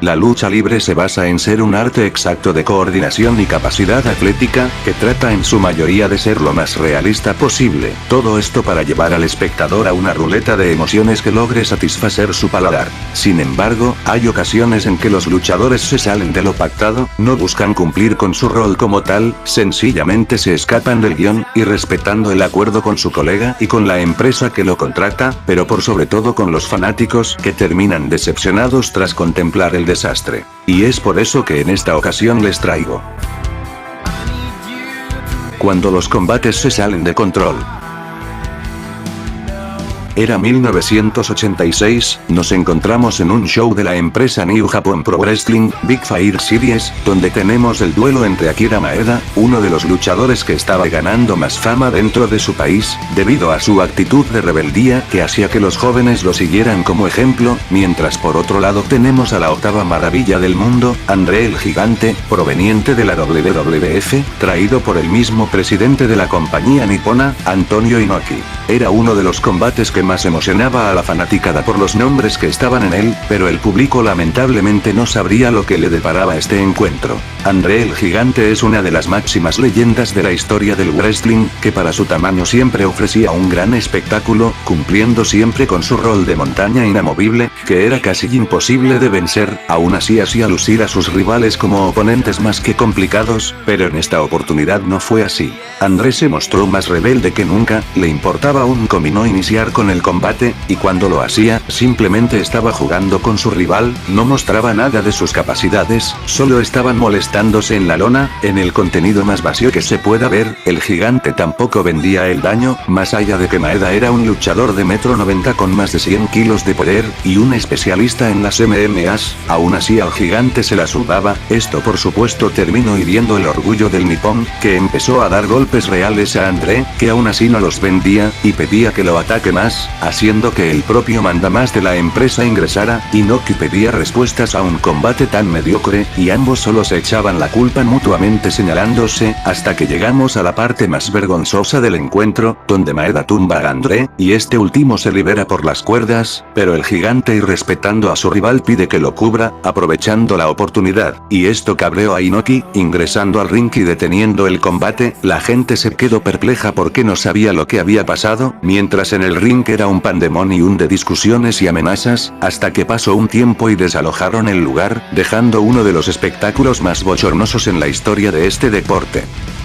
La lucha libre se basa en ser un arte exacto de coordinación y capacidad atlética, que trata en su mayoría de ser lo más realista posible. Todo esto para llevar al espectador a una ruleta de emociones que logre satisfacer su paladar. Sin embargo, hay ocasiones en que los luchadores se salen de lo pactado, no buscan cumplir con su rol como tal, sencillamente se escapan del guión, y respetando el acuerdo con su colega y con la empresa que lo contrata, pero por sobre todo con los fanáticos, que terminan decepcionados tras contemplar el desastre. Y es por eso que en esta ocasión les traigo cuando los combates se salen de control. Era 1986, nos encontramos en un show de la empresa New Japan Pro Wrestling, Big Fire Series, donde tenemos el duelo entre Akira Maeda, uno de los luchadores que estaba ganando más fama dentro de su país, debido a su actitud de rebeldía que hacía que los jóvenes lo siguieran como ejemplo, mientras por otro lado tenemos a la octava maravilla del mundo, André el Gigante, proveniente de la WWF, traído por el mismo presidente de la compañía nipona, Antonio Inoki. Era uno de los combates que más emocionaba a la fanaticada por los nombres que estaban en él, pero el público lamentablemente no sabría lo que le deparaba este encuentro. André el Gigante es una de las máximas leyendas de la historia del wrestling, que para su tamaño siempre ofrecía un gran espectáculo, cumpliendo siempre con su rol de montaña inamovible, que era casi imposible de vencer, aún así hacía lucir a sus rivales como oponentes más que complicados, pero en esta oportunidad no fue así. André se mostró más rebelde que nunca, le importaba un comino iniciar con el combate, y cuando lo hacía, simplemente estaba jugando con su rival, no mostraba nada de sus capacidades, solo estaban molestándose en la lona, en el contenido más vacío que se pueda ver. El Gigante tampoco vendía el daño, más allá de que Maeda era un luchador de 1,90 m con más de 100 kilos de poder, y un especialista en las MMAs, aún así al Gigante se la sudaba. Esto por supuesto terminó hiriendo el orgullo del nipón, que empezó a dar golpes reales a André, que aún así no los vendía, y pedía que lo ataque más, haciendo que el propio mandamás de la empresa ingresara. Inoki pedía respuestas a un combate tan mediocre, y ambos solo se echaban la culpa mutuamente señalándose, hasta que llegamos a la parte más vergonzosa del encuentro, donde Maeda tumba a André, y este último se libera por las cuerdas, pero el Gigante irrespetando a su rival pide que lo cubra, aprovechando la oportunidad, y esto cabreó a Inoki, ingresando al ring y deteniendo el combate. La gente se quedó perpleja porque no sabía lo que había pasado, mientras en el ring era un pandemonium de discusiones y amenazas, hasta que pasó un tiempo y desalojaron el lugar, dejando uno de los espectáculos más bochornosos en la historia de este deporte.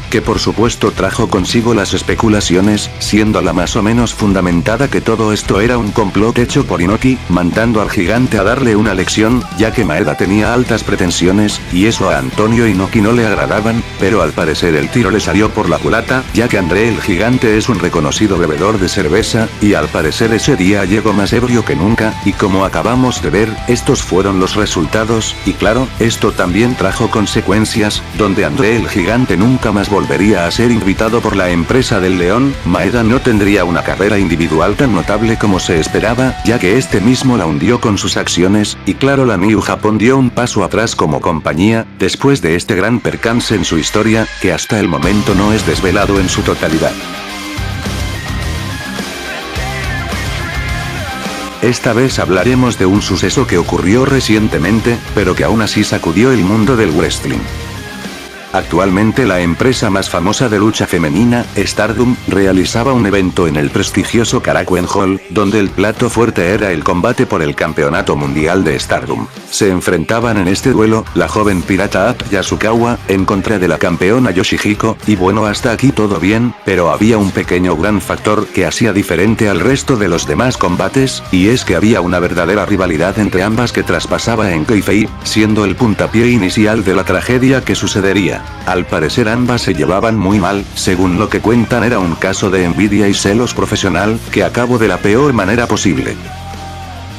Que por supuesto trajo consigo las especulaciones, siendo la más o menos fundamentada que todo esto era un complot hecho por Inoki, mandando al Gigante a darle una lección, ya que Maeda tenía altas pretensiones, y eso a Antonio Inoki no le agradaban, pero al parecer el tiro le salió por la culata, ya que André el Gigante es un reconocido bebedor de cerveza, y al parecer ese día llegó más ebrio que nunca, y como acabamos de ver, estos fueron los resultados, y claro, esto también trajo consecuencias, donde André el Gigante nunca más volvería a ser invitado por la empresa del León. Maeda no tendría una carrera individual tan notable como se esperaba, ya que este mismo la hundió con sus acciones, y claro, la New Japan dio un paso atrás como compañía, después de este gran percance en su historia, que hasta el momento no es desvelado en su totalidad. Esta vez hablaremos de un suceso que ocurrió recientemente, pero que aún así sacudió el mundo del wrestling. Actualmente la empresa más famosa de lucha femenina, Stardom, realizaba un evento en el prestigioso Korakuen Hall, donde el plato fuerte era el combate por el campeonato mundial de Stardom. Se enfrentaban en este duelo, la joven pirata Ap Yasukawa, en contra de la campeona Yoshihiko, y bueno, hasta aquí todo bien, pero había un pequeño gran factor que hacía diferente al resto de los demás combates, y es que había una verdadera rivalidad entre ambas que traspasaba en kayfabe, siendo el puntapié inicial de la tragedia que sucedería. Al parecer ambas se llevaban muy mal, según lo que cuentan era un caso de envidia y celos profesional, que acabó de la peor manera posible.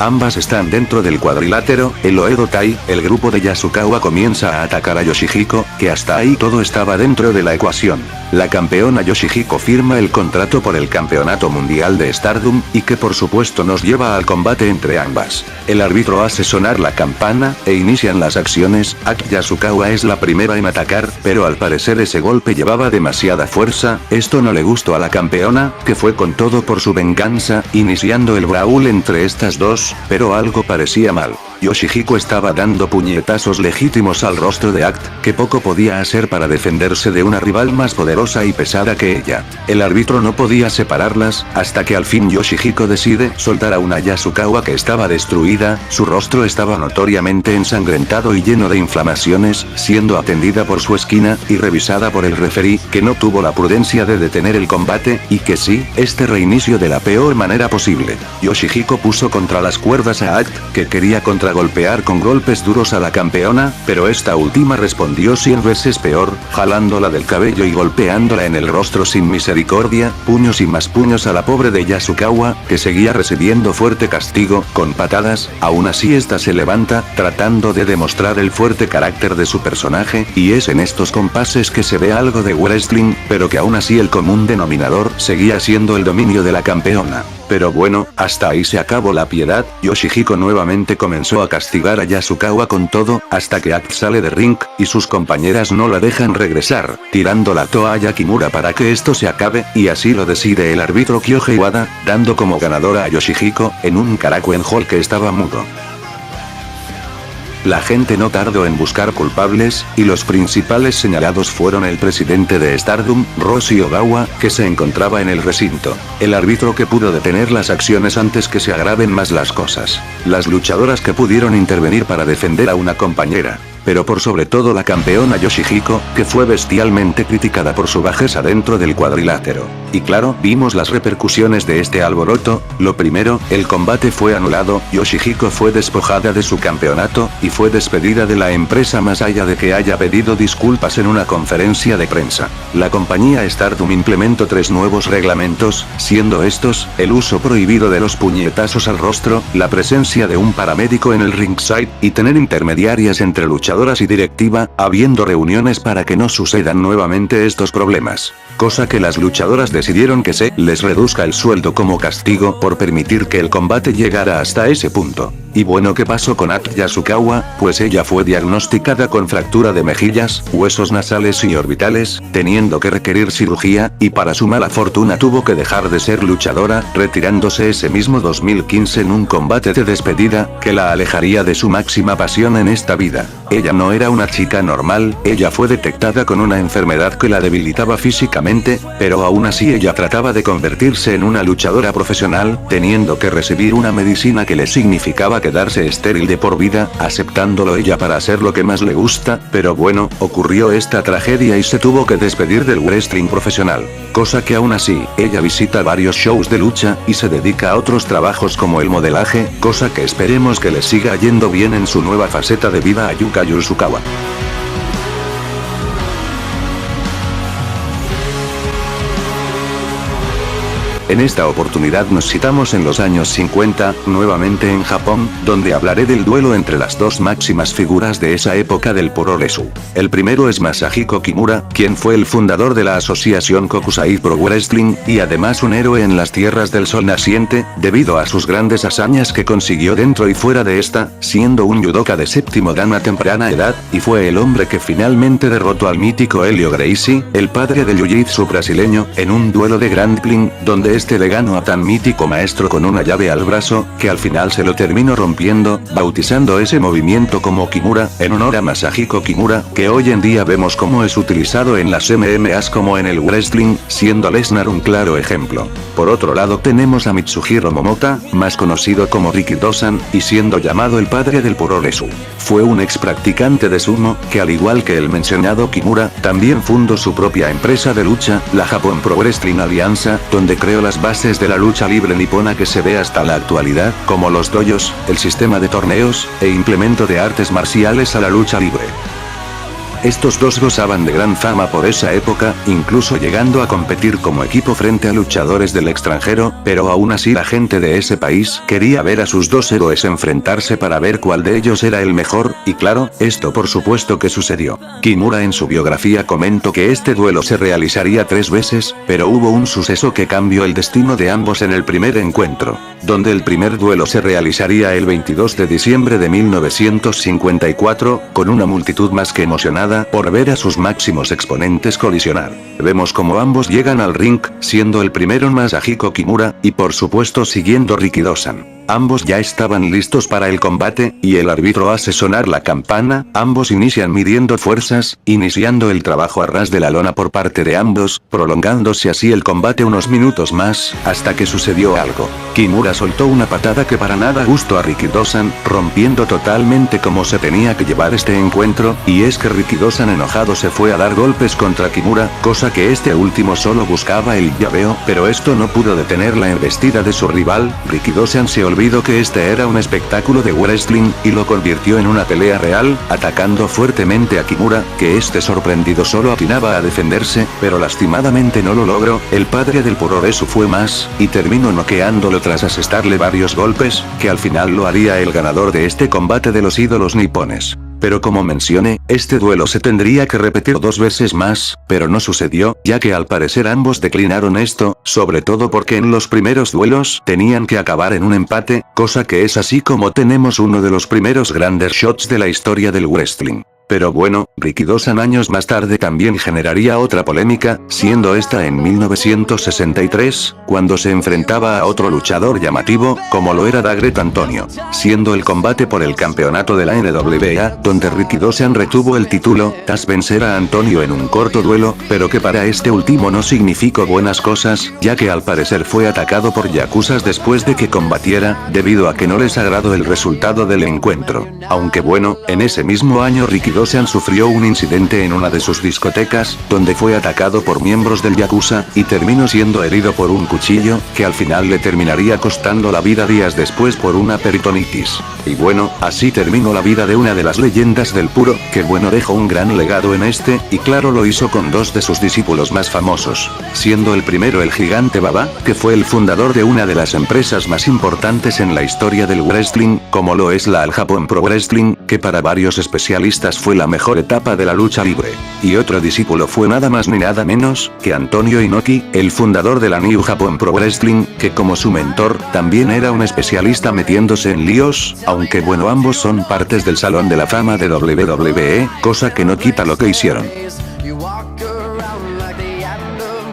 Ambas están dentro del cuadrilátero, el Oedo Tai, el grupo de Yasukawa comienza a atacar a Yoshihiko, que hasta ahí todo estaba dentro de la ecuación. La campeona Yoshihiko firma el contrato por el campeonato mundial de Stardom, y que por supuesto nos lleva al combate entre ambas. El árbitro hace sonar la campana, e inician las acciones. Ap Yasukawa es la primera en atacar, pero al parecer ese golpe llevaba demasiada fuerza, esto no le gustó a la campeona, que fue con todo por su venganza, iniciando el brawl entre estas dos, pero algo parecía mal. Yoshihiko estaba dando puñetazos legítimos al rostro de Act, que poco podía hacer para defenderse de una rival más poderosa y pesada que ella. El árbitro no podía separarlas, hasta que al fin Yoshihiko decide soltar a una Yasukawa que estaba destruida, su rostro estaba notoriamente ensangrentado y lleno de inflamaciones, siendo atendida por su esquina, y revisada por el referí, que no tuvo la prudencia de detener el combate, y que sí, este reinicio de la peor manera posible. Yoshihiko puso contra las cuerdas a Act, que quería contragolpear con golpes duros a la campeona, pero esta última respondió 100 veces peor, jalándola del cabello y golpeándola en el rostro sin misericordia, puños y más puños a la pobre de Yasukawa, que seguía recibiendo fuerte castigo, con patadas. Aún así esta se levanta, tratando de demostrar el fuerte carácter de su personaje, y es en estos compases que se ve algo de wrestling, pero que aún así el común denominador seguía siendo el dominio de la campeona. Pero bueno, hasta ahí se acabó la piedad. Yoshihiko nuevamente comenzó a castigar a Yasukawa con todo, hasta que Act sale de ring, y sus compañeras no la dejan regresar, tirando la toalla a Kimura para que esto se acabe, y así lo decide el árbitro Kyohei Wada, dando como ganadora a Yoshihiko, en un Karakuen Hall que estaba mudo. La gente no tardó en buscar culpables, y los principales señalados fueron el presidente de Stardom, Roshi Ogawa, que se encontraba en el recinto, el árbitro que pudo detener las acciones antes que se agraven más las cosas, las luchadoras que pudieron intervenir para defender a una compañera, pero por sobre todo la campeona Yoshihiko, que fue bestialmente criticada por su bajeza dentro del cuadrilátero. Y claro, vimos las repercusiones de este alboroto. Lo primero, el combate fue anulado, Yoshihiko fue despojada de su campeonato, y fue despedida de la empresa más allá de que haya pedido disculpas en una conferencia de prensa. La compañía Stardom implementó 3 nuevos reglamentos, siendo estos, el uso prohibido de los puñetazos al rostro, la presencia de un paramédico en el ringside, y tener intermediarias entre luchadoras y directiva, habiendo reuniones para que no sucedan nuevamente estos problemas. Cosa que las luchadoras decidieron que se les reduzca el sueldo como castigo por permitir que el combate llegara hasta ese punto. Y bueno, ¿qué pasó con Act Yasukawa? Pues ella fue diagnosticada con fractura de mejillas, huesos nasales y orbitales, teniendo que requerir cirugía, y para su mala fortuna tuvo que dejar de ser luchadora, retirándose ese mismo 2015 en un combate de despedida, que la alejaría de su máxima pasión en esta vida. Ella no era una chica normal, ella fue detectada con una enfermedad que la debilitaba físicamente, pero aún así ella trataba de convertirse en una luchadora profesional, teniendo que recibir una medicina que le significaba quedarse estéril de por vida, aceptándolo ella para hacer lo que más le gusta, pero bueno, ocurrió esta tragedia y se tuvo que despedir del wrestling profesional. Cosa que aún así, ella visita varios shows de lucha, y se dedica a otros trabajos como el modelaje, cosa que esperemos que le siga yendo bien en su nueva faceta de vida a Yuka Yasukawa. En esta oportunidad nos citamos en los años 50, nuevamente en Japón, donde hablaré del duelo entre las dos máximas figuras de esa época del Puroresu. El primero es Masahiko Kimura, quien fue el fundador de la asociación Kokusai Pro Wrestling, y además un héroe en las tierras del sol naciente, debido a sus grandes hazañas que consiguió dentro y fuera de esta, siendo un judoka de séptimo dan a temprana edad, y fue el hombre que finalmente derrotó al mítico Helio Gracie, el padre del jiu-jitsu brasileño, en un duelo de grappling, donde este le ganó a tan mítico maestro con una llave al brazo, que al final se lo terminó rompiendo, bautizando ese movimiento como Kimura, en honor a Masahiko Kimura, que hoy en día vemos cómo es utilizado en las MMAs como en el wrestling, siendo Lesnar un claro ejemplo. Por otro lado tenemos a Mitsuhiro Momota, más conocido como Rikido-san, y siendo llamado el padre del Puroresu. Fue un ex practicante de sumo, que al igual que el mencionado Kimura, también fundó su propia empresa de lucha, la Japón Pro Wrestling Alianza, donde creó las bases de la lucha libre nipona que se ve hasta la actualidad, como los dojos, el sistema de torneos, e implemento de artes marciales a la lucha libre. Estos dos gozaban de gran fama por esa época, incluso llegando a competir como equipo frente a luchadores del extranjero, pero aún así la gente de ese país quería ver a sus dos héroes enfrentarse para ver cuál de ellos era el mejor, y claro, esto por supuesto que sucedió. Kimura en su biografía comentó que este duelo se realizaría 3 veces, pero hubo un suceso que cambió el destino de ambos en el primer encuentro, donde el primer duelo se realizaría el 22 de diciembre de 1954, con una multitud más que emocionada por ver a sus máximos exponentes colisionar. Vemos como ambos llegan al ring, siendo el primero Masahiko Kimura, y por supuesto siguiendo Rikido-san. Ambos ya estaban listos para el combate, y el árbitro hace sonar la campana, ambos inician midiendo fuerzas, iniciando el trabajo a ras de la lona por parte de ambos, prolongándose así el combate unos minutos más, hasta que sucedió algo. Kimura soltó una patada que para nada gustó a Rikidōsan, rompiendo totalmente cómo se tenía que llevar este encuentro, y es que Rikidōsan enojado se fue a dar golpes contra Kimura, cosa que este último solo buscaba el llaveo, pero esto no pudo detener la embestida de su rival. Rikidōsan se olvidó que este era un espectáculo de wrestling, y lo convirtió en una pelea real, atacando fuertemente a Kimura, que este sorprendido solo atinaba a defenderse, pero lastimadamente no lo logró. El padre del Puroresu fue más, y terminó noqueándolo tras asestarle varios golpes, que al final lo haría el ganador de este combate de los ídolos nipones. Pero como mencioné, este duelo se tendría que repetir 2 veces más, pero no sucedió, ya que al parecer ambos declinaron esto, sobre todo porque en los primeros duelos tenían que acabar en un empate, cosa que es así como tenemos uno de los primeros grandes shots de la historia del wrestling. Pero bueno, Rikidōsan años más tarde también generaría otra polémica, siendo esta en 1963, cuando se enfrentaba a otro luchador llamativo, como lo era Dagret Antonio, siendo el combate por el campeonato de la NWA, donde Rikidōsan retuvo el título, tras vencer a Antonio en un corto duelo, pero que para este último no significó buenas cosas, ya que al parecer fue atacado por yakuzas después de que combatiera, debido a que no les agradó el resultado del encuentro. Aunque bueno, en ese mismo año Rikidōsan sufrió un incidente en una de sus discotecas, donde fue atacado por miembros del yakuza, y terminó siendo herido por un cuchillo, que al final le terminaría costando la vida días después por una peritonitis. Y bueno, así terminó la vida de una de las leyendas del puro, que bueno dejó un gran legado en este, y claro lo hizo con 2 de sus discípulos más famosos, siendo el primero el gigante Baba, que fue el fundador de una de las empresas más importantes en la historia del wrestling, como lo es la All Japan Pro Wrestling, que para varios especialistas fue la mejor etapa de la lucha libre. Y otro discípulo fue nada más ni nada menos que Antonio Inoki, el fundador de la New Japan Pro Wrestling, que como su mentor, también era un especialista metiéndose en líos, aunque bueno ambos son partes del Salón de la Fama de WWE, cosa que no quita lo que hicieron.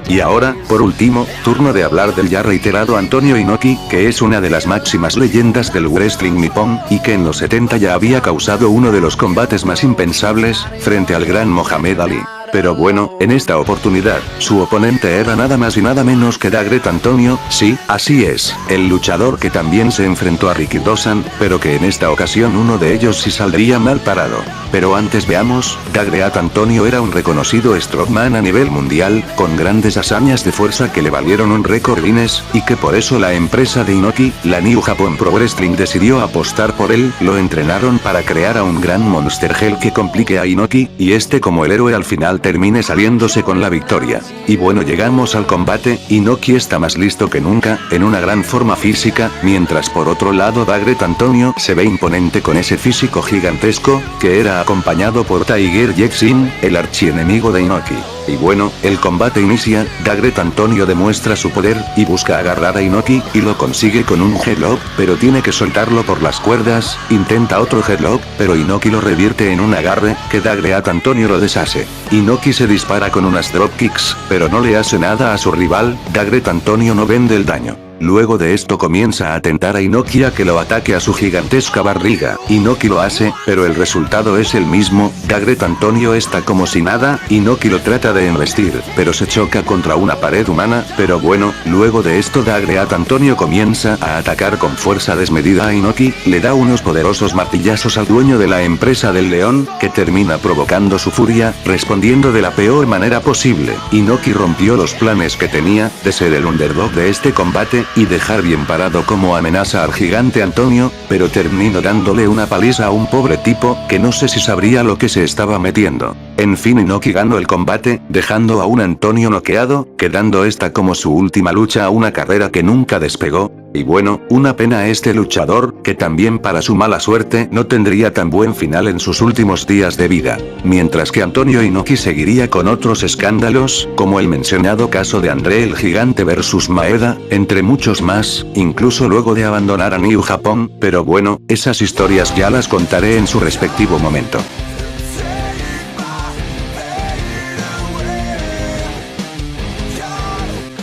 Y ahora, por último, turno de hablar del ya reiterado Antonio Inoki, que es una de las máximas leyendas del wrestling nipón, y que en los 70 ya había causado uno de los combates más impensables, frente al gran Mohamed Ali. Pero bueno, en esta oportunidad, su oponente era nada más y nada menos que Dagret Antonio, sí, así es, el luchador que también se enfrentó a Rikidōsan, pero que en esta ocasión uno de ellos sí saldría mal parado. Pero antes veamos, Dagret Antonio era un reconocido strongman a nivel mundial, con grandes hazañas de fuerza que le valieron un récord Guinness, y que por eso la empresa de Inoki, la New Japan Pro Wrestling decidió apostar por él, lo entrenaron para crear a un gran Monster Hell que complique a Inoki, y este como el héroe al final termine saliéndose con la victoria. Y bueno llegamos al combate, Inoki está más listo que nunca, en una gran forma física, mientras por otro lado Dagret Antonio se ve imponente con ese físico gigantesco, que era acompañado por Tiger Jackson, el archienemigo de Inoki. Y bueno, el combate inicia, Dagret Antonio demuestra su poder, y busca agarrar a Inoki, y lo consigue con un headlock, pero tiene que soltarlo por las cuerdas, intenta otro headlock, pero Inoki lo revierte en un agarre, que Dagret Antonio lo deshace. Inoki se dispara con unas dropkicks, pero no le hace nada a su rival, Dagret Antonio no vende el daño. Luego de esto comienza a tentar a Inoki a que lo ataque a su gigantesca barriga. Inoki lo hace, pero el resultado es el mismo, Dagret Antonio está como si nada, Inoki lo trata de embestir, pero se choca contra una pared humana, pero bueno, luego de esto Dagret Antonio comienza a atacar con fuerza desmedida a Inoki, le da unos poderosos martillazos al dueño de la empresa del león, que termina provocando su furia, respondiendo de la peor manera posible. Inoki rompió los planes que tenía, de ser el underdog de este combate, y dejar bien parado como amenaza al gigante Antonio, pero terminó dándole una paliza a un pobre tipo, que no sé si sabría lo que se estaba metiendo. En fin Inoki ganó el combate, dejando a un Antonio noqueado, quedando esta como su última lucha a una carrera que nunca despegó. Y bueno, una pena este luchador, que también para su mala suerte no tendría tan buen final en sus últimos días de vida. Mientras que Antonio Inoki seguiría con otros escándalos, como el mencionado caso de André el Gigante vs Maeda, entre muchos más, incluso luego de abandonar a New Japan, pero bueno, esas historias ya las contaré en su respectivo momento.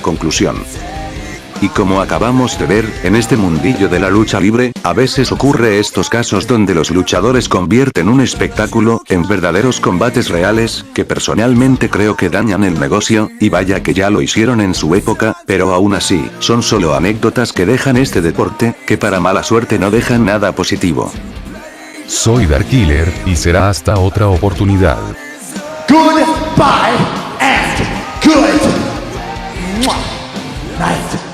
Conclusión. Y como acabamos de ver, en este mundillo de la lucha libre, a veces ocurre estos casos donde los luchadores convierten un espectáculo en verdaderos combates reales, que personalmente creo que dañan el negocio, y vaya que ya lo hicieron en su época, pero aún así, son solo anécdotas que dejan este deporte, que para mala suerte no dejan nada positivo. Soy Darkkiller, y será hasta otra oportunidad. Goodbye and good night.